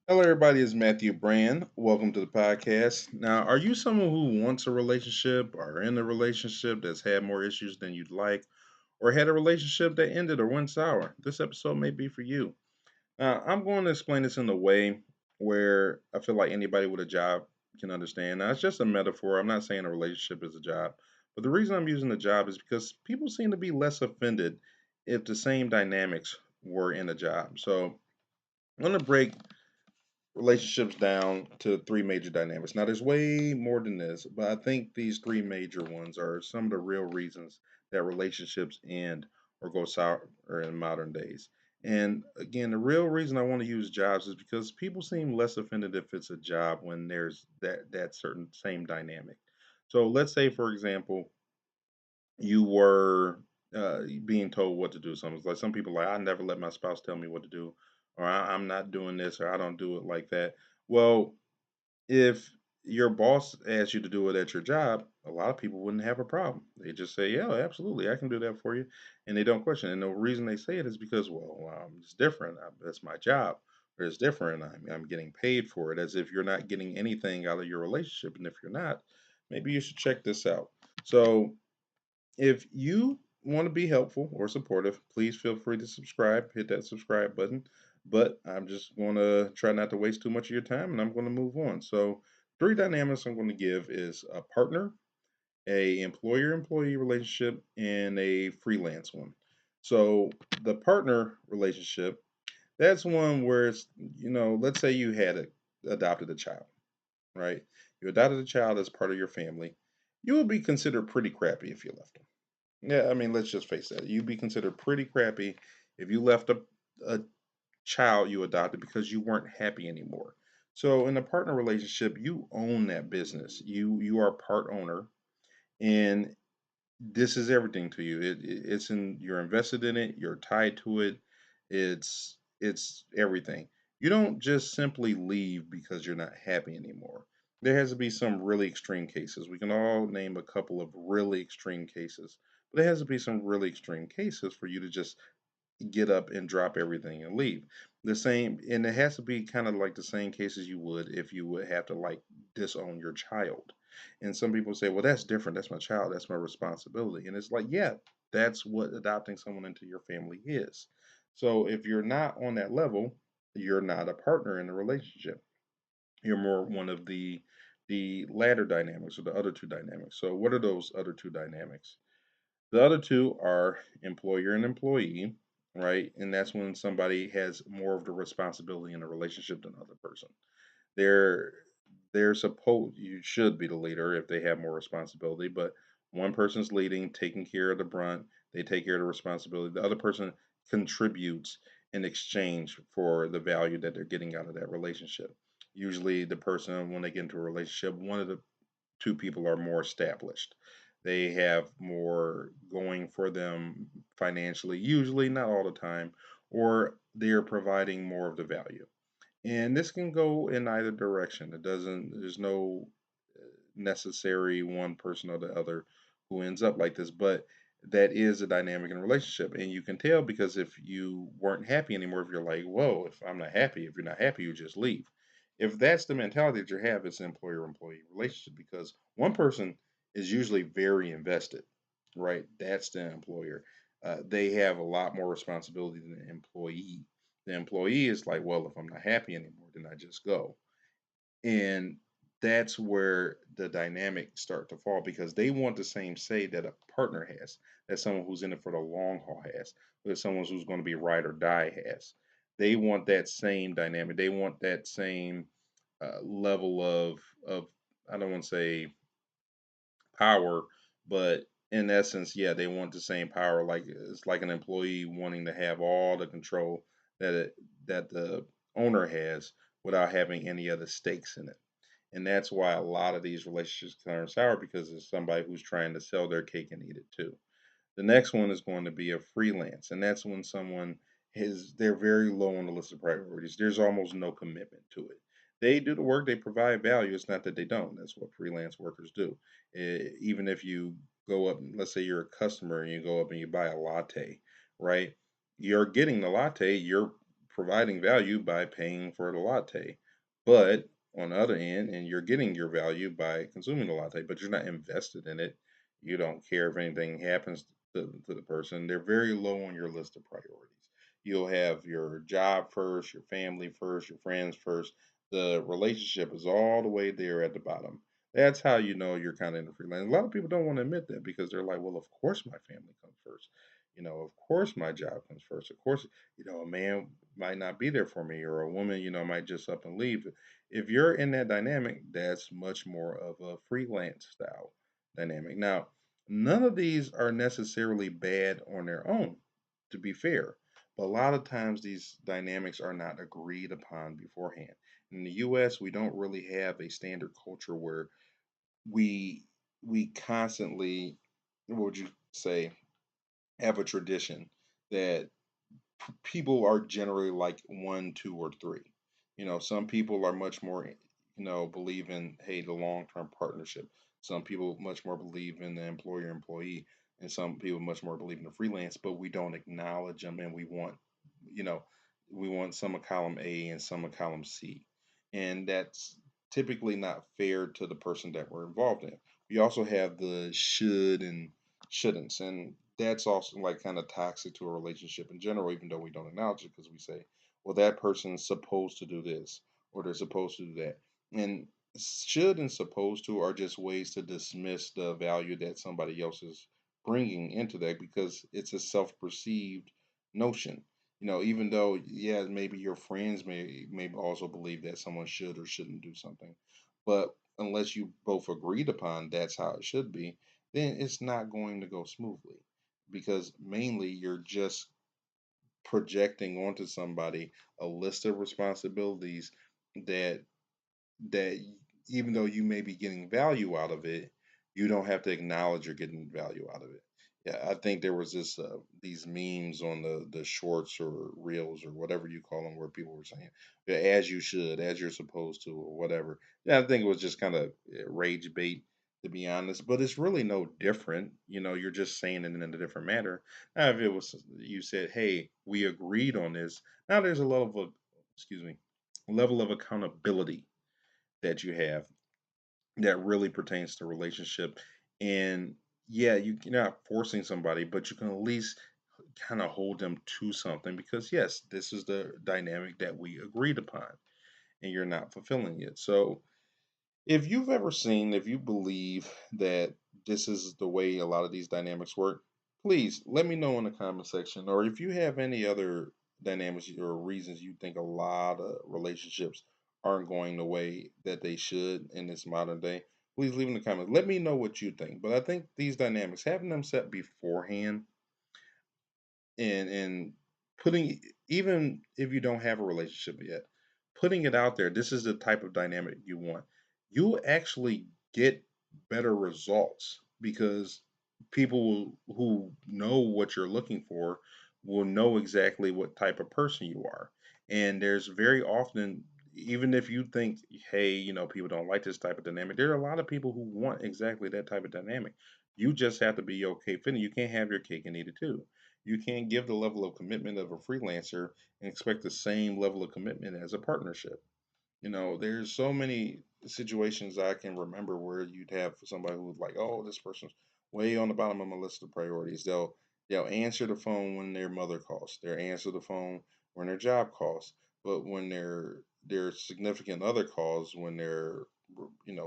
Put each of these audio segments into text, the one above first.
Hello, everybody. It's Matthew Brand. Welcome to the podcast. Now, are you someone who wants a relationship or in a relationship that's had more issues than you'd like, or had a relationship that ended or went sour? This episode may be for you. Now, I'm going to explain this in a way where I feel like anybody with a job can understand. Now, it's just a metaphor. I'm not saying a relationship is a job, but the reason I'm using the job is because people seem to be less offended if the same dynamics were in a job. So, I'm going to break relationships down to three major dynamics. Now, there's way more than this, but I think these three major ones are some of the real reasons that relationships end or go sour in modern days. And again, the real reason I want to use jobs is because people seem less offended if it's a job when there's that certain same dynamic. So let's say, for example, you were being told what to do. Something like some people like I never let my spouse tell me what to do, or I'm not doing this, or I don't do it like that. Well, if your boss asks you to do it at your job, a lot of people wouldn't have a problem. They just say, "Yeah, absolutely, I can do that for you," and they don't question. And the reason they say it is because, well, it's different. That's my job. Or it's different. I'm getting paid for it, as if you're not getting anything out of your relationship. And if you're not, maybe you should check this out. So if you want to be helpful or supportive, please feel free to subscribe. Hit that subscribe button. But I'm just going to try not to waste too much of your time and I'm going to move on. So, three dynamics I'm going to give is a partner, a employer-employee relationship, and a freelance one. So, the partner relationship, that's one where it's, let's say you adopted a child, right? You adopted a child as part of your family. You would be considered pretty crappy if you left them. Yeah, I mean, let's just face that. You'd be considered pretty crappy if you left a child you adopted because you weren't happy anymore. So in a partner relationship, you own that business. You are part owner, and this is everything to you. It's in you're invested in it. You're tied to it. It's everything. You don't just simply leave because you're not happy anymore. There has to be some really extreme cases. We can all name a couple of really extreme cases, but there has to be some really extreme cases for you to just get up and drop everything and leave. The same, and it has to be kind of like the same cases you would if you would have to like disown your child. And some people say, well, that's different. That's my child. That's my responsibility. And it's like, yeah, that's what adopting someone into your family is. So if you're not on that level, you're not a partner in the relationship. You're more one of the latter dynamics or the other two dynamics. So what are those other two dynamics? The other two are employer and employee, right? And that's when somebody has more of the responsibility in a relationship than the other person. They're they're supposed you should be the leader if they have more responsibility, but one person's leading, taking care of the brunt, they take care of the responsibility. The other person contributes in exchange for the value that they're getting out of that relationship. Usually the person when they get into a relationship, one of the two people are more established. They have more going for them financially, usually, not all the time, or they're providing more of the value. And this can go in either direction. There's no necessary one person or the other who ends up like this, but that is a dynamic in a relationship. And you can tell because if you weren't happy anymore, if you're like, whoa, if I'm not happy, if you're not happy, you just leave. If that's the mentality that you have, it's an employer employee relationship because one person is usually very invested, right? That's the employer. They have a lot more responsibility than the employee. The employee is like, well, if I'm not happy anymore, then I just go. And that's where the dynamics start to fall because they want the same say that a partner has, that someone who's in it for the long haul has, that someone who's going to be ride or die has. They want that same dynamic. They want that same level of I don't want to say power, but in essence, yeah, they want the same power. Like it's like an employee wanting to have all the control that that the owner has without having any other stakes in it. And that's why a lot of these relationships turn sour because it's somebody who's trying to sell their cake and eat it too. The next one is going to be a freelance, and that's when someone is they're very low on the list of priorities. There's almost no commitment to it. They do the work, they provide value. It's not that they don't. That's what freelance workers do. Even if you go up, let's say you're a customer and you go up and you buy a latte, right? You're getting the latte. You're providing value by paying for the latte. But on the other end, and you're getting your value by consuming the latte, but you're not invested in it. You don't care if anything happens to the person. They're very low on your list of priorities. You'll have your job first, your family first, your friends first. The relationship is all the way there at the bottom. That's how you know you're kind of in the freelance. A lot of people don't want to admit that because they're like, well, of course my family comes first. Of course my job comes first. Of course, a man might not be there for me, or a woman, might just up and leave. If you're in that dynamic, that's much more of a freelance style dynamic. Now, none of these are necessarily bad on their own, to be fair. But a lot of times these dynamics are not agreed upon beforehand. In the US, we don't really have a standard culture where we we constantly, what would you say, have a tradition that people are generally like one, two, or three. Some people are much more, believe in, hey, the long term partnership. Some people much more believe in the employer employee, and some people much more believe in the freelance, but we don't acknowledge them, and you know, we want some of column A and some of column C. And that's typically not fair to the person that we're involved in. We also have the should and shouldn'ts, and that's also like kind of toxic to a relationship in general, even though we don't acknowledge it because we say, well, that person's supposed to do this or they're supposed to do that. And should and supposed to are just ways to dismiss the value that somebody else is bringing into that because it's a self perceived notion. Even though, yeah, maybe your friends may also believe that someone should or shouldn't do something. But unless you both agreed upon that's how it should be, then it's not going to go smoothly because mainly you're just projecting onto somebody a list of responsibilities that that even though you may be getting value out of it, you don't have to acknowledge you're getting value out of it. Yeah, I think there was these memes on the shorts or reels or whatever you call them where people were saying, "Yeah, as you should, as you're supposed to, or whatever." Yeah, I think it was just kind of rage bait, to be honest. But it's really no different. You're just saying it in a different manner. Now, if it was you said, "Hey, we agreed on this," now there's a level of, excuse me, level of accountability that you have that really pertains to relationship. And yeah, you're not forcing somebody, but you can at least kind of hold them to something because yes, this is the dynamic that we agreed upon, and you're not fulfilling it. So if you believe that this is the way a lot of these dynamics work, please let me know in the comment section. Or if you have any other dynamics or reasons you think a lot of relationships aren't going the way that they should in this modern day, please leave in the comments. Let me know what you think. But I think these dynamics, having them set beforehand and putting, even if you don't have a relationship yet, putting it out there, this is the type of dynamic you want, you actually get better results because people who know what you're looking for will know exactly what type of person you are. And there's very often, even if you think, hey, people don't like this type of dynamic, there are a lot of people who want exactly that type of dynamic. You just have to be okay fitting. You can't have your cake and eat it too. You can't give the level of commitment of a freelancer and expect the same level of commitment as a partnership. There's so many situations I can remember where you'd have somebody who's like, "Oh, this person's way on the bottom of my list of priorities." They'll answer the phone when their mother calls. They'll answer the phone when their job calls. But when their significant other calls, when their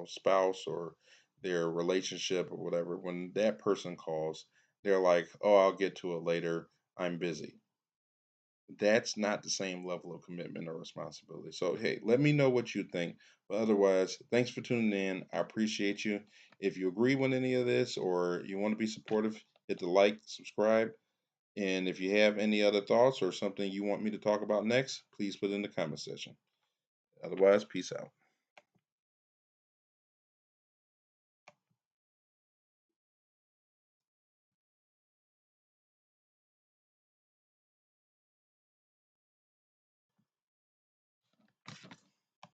spouse or their relationship or whatever, when that person calls, they're like, "Oh, I'll get to it later. I'm busy." That's not the same level of commitment or responsibility. So, hey, let me know what you think. But otherwise, thanks for tuning in. I appreciate you. If you agree with any of this or you want to be supportive, hit the like, subscribe. And if you have any other thoughts or something you want me to talk about next, please put it in the comment section. Otherwise, peace out.